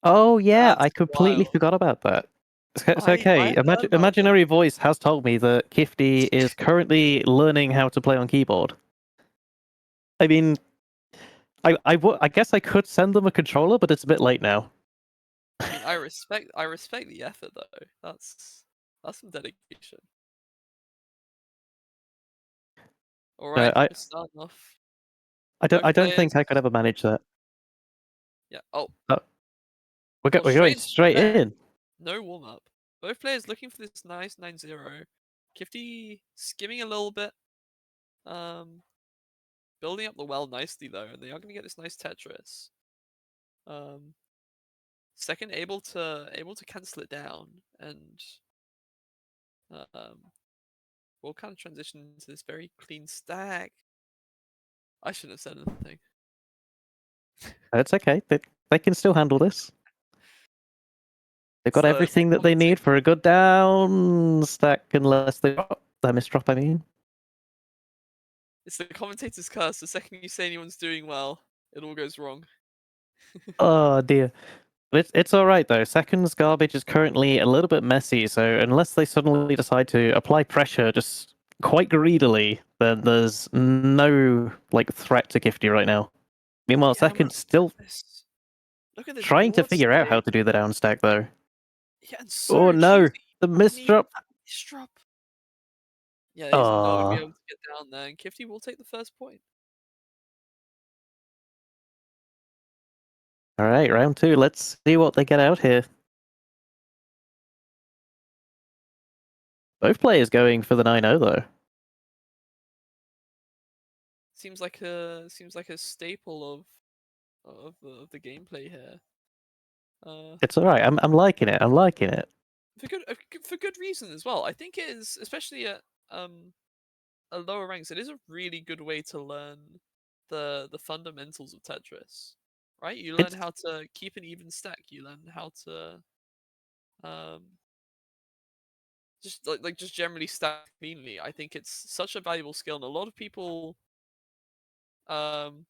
Oh yeah, I That's completely wild. forgot about that. It's I okay. hadn't heard about that. Imaginary voice has told me that Kifty is currently learning how to play on keyboard. I mean, I guess I could send them a controller, but it's a bit late now. I mean, I respect the effort though. That's some dedication. All right, I we're starting off. I Both don't players. think I could ever manage that. Yeah. Oh, Oh, well, we're going straight into straight bet. in. No warm up. Both players looking for this nice 9-0. Kifty skimming a little bit. Um, building up the well nicely though, and they are gonna get this nice Tetris. Um, second able to cancel it down, and um, we'll kind of transition into this very clean stack. I shouldn't have said anything. It's okay. They can still handle this. They've got So everything that they need for a good down stack, unless they misdrop. I mean, it's the commentator's curse. The second you say anyone's doing well, it all goes wrong. oh dear. But it's all right though. Second's garbage is currently a little bit messy, so unless they suddenly decide to apply pressure just quite greedily, then there's no like threat to Gifty right now. Meanwhile, Yeah, second's still this. Look at this trying to board figure out how state. to do the down stack though. Yeah, and Oh so no, cheesy. the Didn't even misdrop. that misdrop. Yeah, he's not gonna be Oh, able to get down there, and Kifty will take the first point. all right, round two. Let's see what they get out here. Both players going for the 9-0 though. Seems like a staple of the gameplay here. It's all right. I'm liking it. I'm liking it. For good reason as well. I think it is, especially at lower ranks. It is a really good way to learn the fundamentals of Tetris. Right? You learn It's how to keep an even stack. You learn how to um just generally stack cleanly. I think it's such a valuable skill, and a lot of people um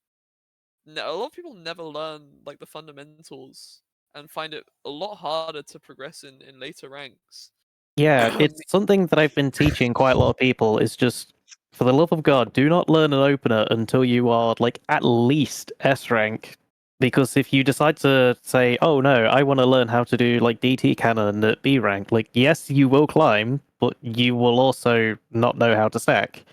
a lot of people never learn like the fundamentals and find it a lot harder to progress in later ranks. Yeah, it's something that I've been teaching quite a lot of people is just, for the love of God, do not learn an opener until you are like at least S rank. Because if you decide to say, oh no, I want to learn how to do like DT cannon at B rank, like yes, you will climb, but you will also not know how to stack.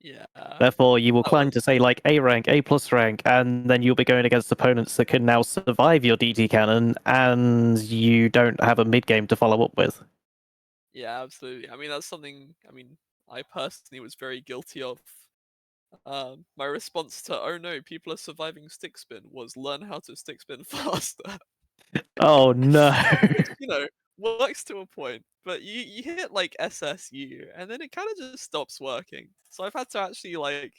Yeah, Therefore, you will that climb was to say like A rank, A plus rank, and then you'll be going against opponents that can now survive your DT cannon, and you don't have a mid game to follow up with. yeah, absolutely. I mean, that's something. I mean, I personally was very guilty of. My response to "Oh no, people are surviving stick spin" was learn how to stick spin faster. Oh no. Which, works to a point, but you hit like SSU, and then it kind of just stops working. So I've had to actually like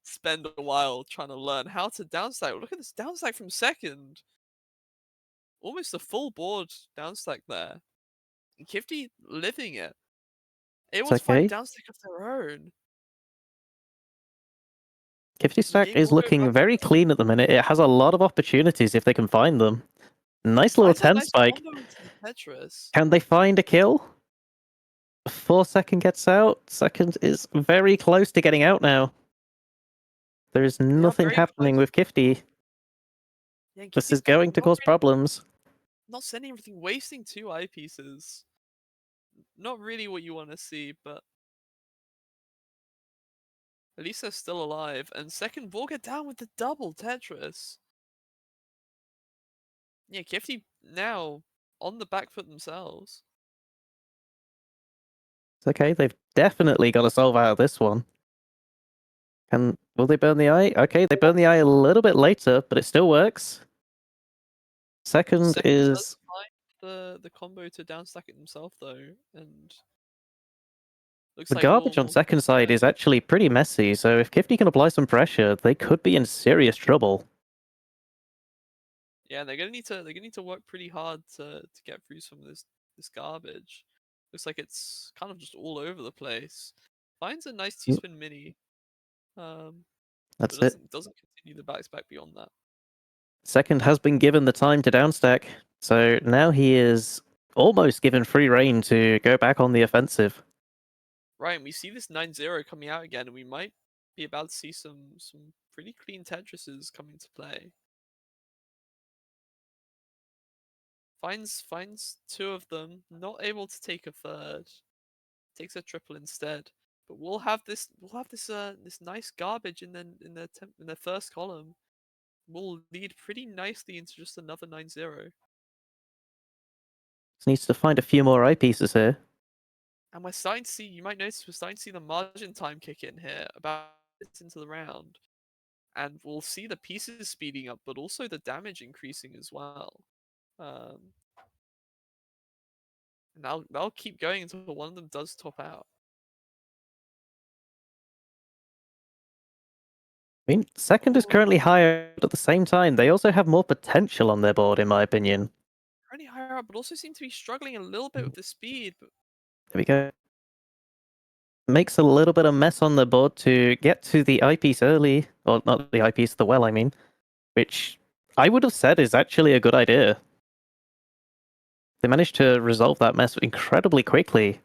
spend a while trying to learn how to downstack. Look at this downstack from second, almost a full board downstack there. And Kifty living it, able It's to find a okay. downstack of their own. Kifty The stack game is will go looking very backwards. clean at the minute. It has a lot of opportunities if they can find them. Nice little Finds a 10 nice spike. combo into the Tetris. Can they find a kill? 4 second gets out. Second is very close to getting out now. There is They are nothing very happening close. with Kifty. Yeah, and This is Kifty's going to not cause really, problems. not sending everything, wasting two eyepieces. Not really what you want to see, but at least they're still alive. And second will get down with the double Tetris. Yeah, Kifty now on the back foot themselves. It's okay. They've definitely got to solve out of this one. Will they burn the eye? Okay, they burn the eye a little bit later, but it still works. Second Second is does find the combo to downstack it himself though, and looks the like garbage on we'll get second side the is actually pretty messy, so if Kifty can apply some pressure, they could be in serious trouble. yeah, they're gonna need to work pretty hard to get through some of this garbage. Looks like it's kind of just all over the place. Finds a nice Mm, T-spin mini, um, but that's it. doesn't continue the back beyond that. Second has been given the time to downstack. So now he is almost given free rein to go back on the offensive. Right, and we see this 9-0 coming out again, and we might be about to see some pretty clean Tetrises coming to play. Finds two of them, not able to take a third. Takes a triple instead. But we'll have this this nice garbage in their first column. Will lead pretty nicely into just another 9-0. Just needs to find a few more eyepieces here. And we're starting to see, you might notice, we're starting to see the margin time kick in here about minutes into the round. And we'll see the pieces speeding up, but also the damage increasing as well. And that'll keep going until one of them does top out. I mean, second is currently higher, but at the same time, they also have more potential on their board, in my opinion. Currently higher up, but also seem to be struggling a little bit with the speed. But There we go. Makes a little bit of mess on the board to get to the eyepiece early. Or not the eyepiece, the well, I mean. Which I would have said is actually a good idea. They managed to resolve that mess incredibly quickly.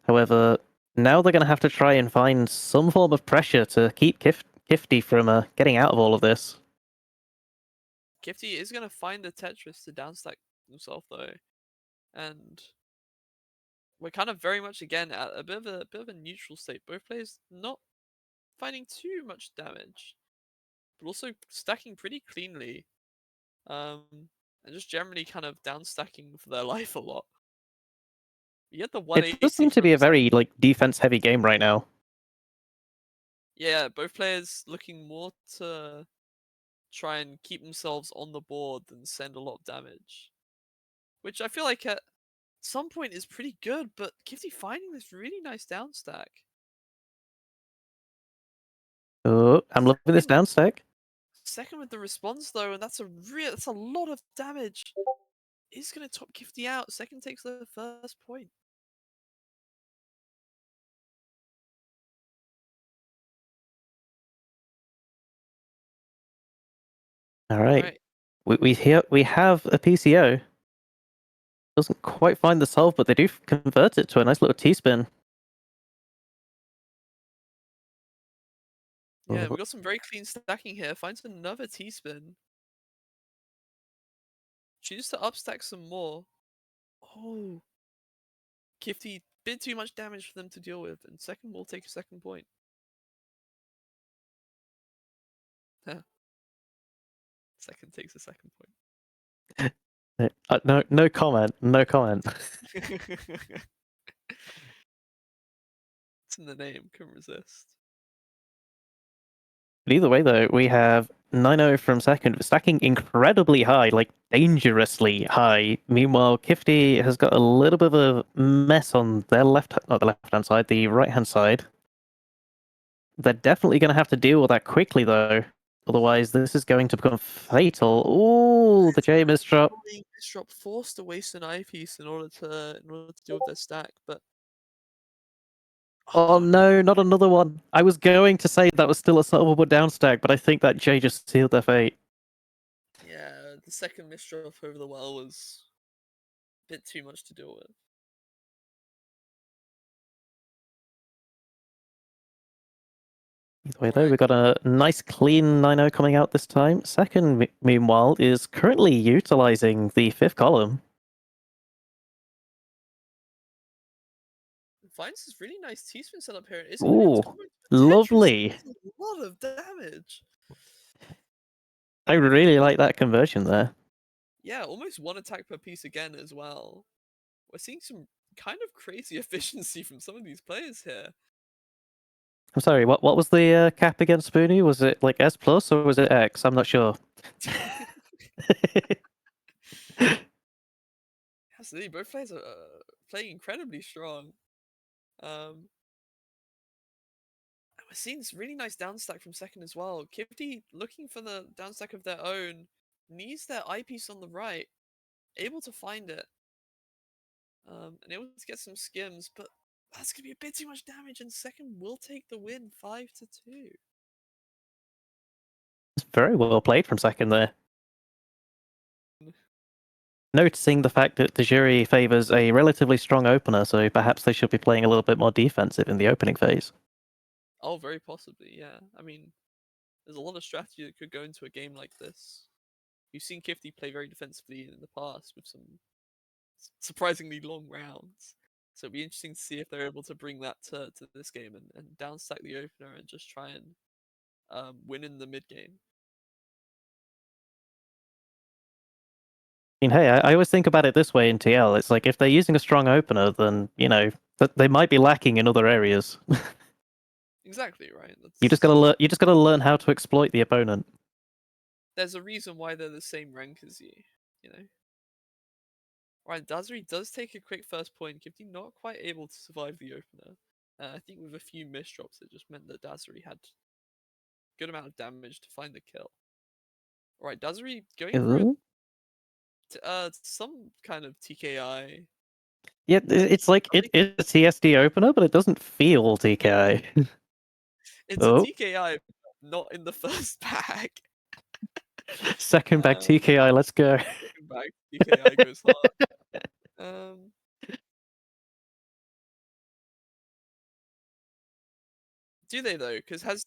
However, now they're going to have to try and find some form of pressure to keep Kifty from getting out of all of this. Kifty is going to find the Tetris to downstack himself though, and we're kind of very much again at a bit of a neutral state. Both players not finding too much damage, but also stacking pretty cleanly, and just generally kind of downstacking for their life a lot. You get the It does 180 seem to be from a very defense-heavy game right now. yeah, both players looking more to try and keep themselves on the board than send a lot of damage, which I feel like at some point is pretty good. But Kifty finding this really nice downstack. Oh, I'm loving this downstack. Second with the response though, and that's a lot of damage. Is gonna top Kifty out. Second takes the first point. All right. Right. We have a PCO. Doesn't quite find the solve, but they do convert it to a nice little T-spin. Yeah, we got some very clean stacking here. Finds another T-spin. Chooses to upstack some more. Oh, Kifty, bit too much damage for them to deal with, and second will take a second point. Second takes a second point. No comment. No comment. It's in the name, couldn't resist. But either way, though, we have 9-0 from second, stacking incredibly high, like dangerously high. Meanwhile, Kifty has got a little bit of a mess on their not the left-hand side, the right-hand side. They're definitely going to have to deal with that quickly, though. Otherwise, this is going to become fatal. Ooh, the J misdrop. Misdrop forced to waste an eyepiece in order to deal with their stack, but Oh no, not another one. I was going to say that was still a solvable downstack, but I think that J just sealed their fate. yeah, the second misdrop over the well was a bit too much to deal with. Either way, though, we got a nice clean 9-0 coming out this time. Second, meanwhile, is currently utilizing the fifth column. Finds this really nice T-spin setup here. It's going Ooh, to go into lovely. Tetris. That's a lot of damage. I really like that conversion there. Yeah, almost one attack per piece again as well. We're seeing some kind of crazy efficiency from some of these players here. I'm sorry, what was the cap against Spoonie? Was it like S plus or was it X? I'm not sure. Absolutely, both players are playing incredibly strong. We're seeing this really nice downstack from second as well. Kifty looking for the downstack of their own, needs their eyepiece on the right, able to find it, and able to get some skims, but that's gonna be a bit too much damage, and second will take the win 5-2. It's very well played from second there. noticing the fact that the jury favors a relatively strong opener, so perhaps they should be playing a little bit more defensive in the opening phase. Oh, very possibly, yeah. I mean, there's a lot of strategy that could go into a game like this. You've seen Kifty play very defensively in the past with some surprisingly long rounds. So it'll be interesting to see if they're able to bring that to this game and downstack the opener and just try and win in the mid game. I mean, hey, I always think about it this way in TL. It's like if they're using a strong opener, then, they might be lacking in other areas. Exactly right. You just gotta learn how to exploit the opponent. There's a reason why they're the same rank as you. You know. Right, Dazri does take a quick first point. Kifty not quite able to survive the opener. I think with a few misdrops, it just meant that Dazri had a good amount of damage to find the kill. Alright, Dazri going for Ooh. some kind of TKI. Yeah, it's like I think it's a TSD opener, but it doesn't feel TKI. it's a Oh, TKI, not in the first pack. second back TKI, let's go. Second back TKI goes hard. Do they though? Because has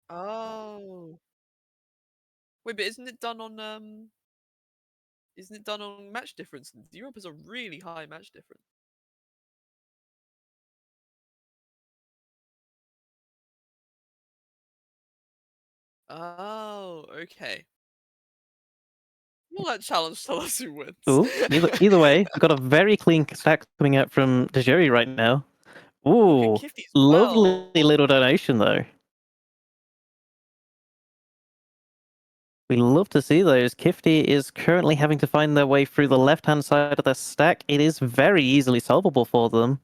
oh wait, but isn't it done on match difference? And Europe has a really high match difference. Oh, okay. Will that challenge tell us who wins? Ooh, either way, we've got a very clean stack coming out from Dejeri right now. Look at Ooh, Kifty as lovely well. little donation though. We love to see those. Kifty is currently having to find their way through the left-hand side of their stack. It is very easily solvable for them.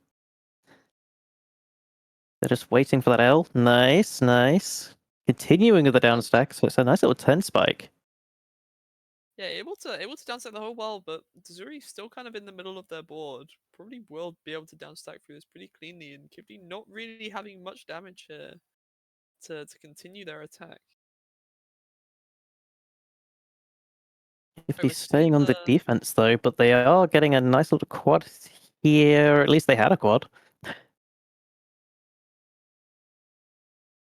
They're just waiting for that L. Nice, nice. Continuing with the down stack, so it's a nice little 10 spike. Yeah, able to downstack the whole world, but Zuri's still kind of in the middle of their board. Probably will be able to downstack through this pretty cleanly, and Kifty not really having much damage here to continue their attack. Right, Kifty we're staying seeing on the defense though, but they are getting a nice little quad here. At least they had a quad.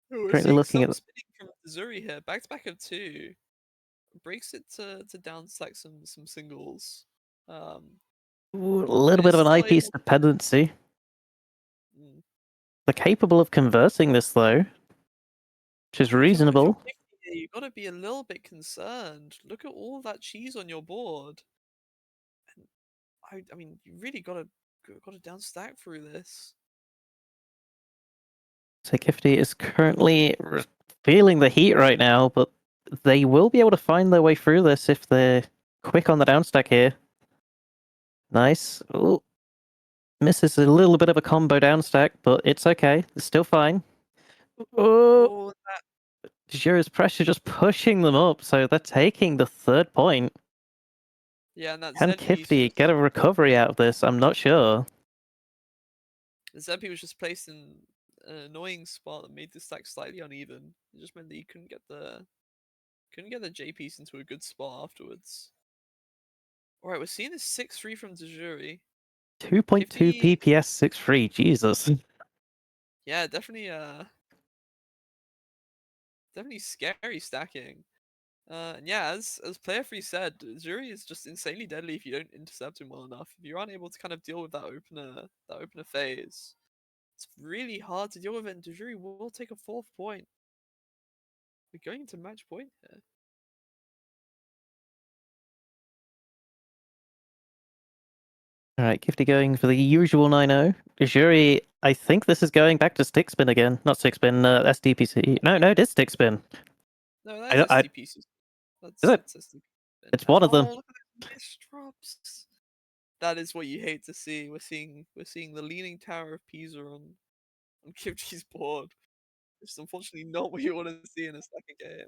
we're Currently seeing looking some at spinning from Zuri here. Back to back of two. Breaks it to downstack some singles. ooh, a little And bit is of an still eyepiece able dependency. mm. They're capable of conversing this though, which is If you're reasonable. Kifty here, you gotta be a little bit concerned. Look at all that cheese on your board. And I mean, you really gotta downstack through this. So Kifty is currently feeling the heat right now, but they will be able to find their way through this if they're quick on the downstack here. Nice. Ooh. Misses a little bit of a combo downstack, but it's okay. It's still fine. Oh, Oh, that Jiro's pressure just pushing them up, so they're taking the third point. yeah, and that Can Z piece Kifty get a recovery out of this? I'm not sure. the Z piece was just placed in an annoying spot that made the stack slightly uneven. It just meant that you couldn't get the J piece into a good spot afterwards. Alright, we're seeing this 6-3 from Dejuri. 2.2 Kifty PPS 6-3. Jesus. yeah, definitely scary stacking. And yeah, as player three said, Zuri is just insanely deadly if you don't intercept him well enough. If you're unable to kind of deal with that opener phase, it's really hard to deal with it. And Zuri will take a fourth point. We're going into match point here. All right, Kifty going for the usual 9-0. Juri, I think this is going back to stick spin again. Not stick spin, SDPC. No, it is stick spin. No, that is STP. Is it? That's STP. It's one of them. Oh, look at those misdrops. That is what you hate to see. We're seeing the leaning tower of Pisa on Kifty's board. Which is unfortunately not what you want to see in a second game.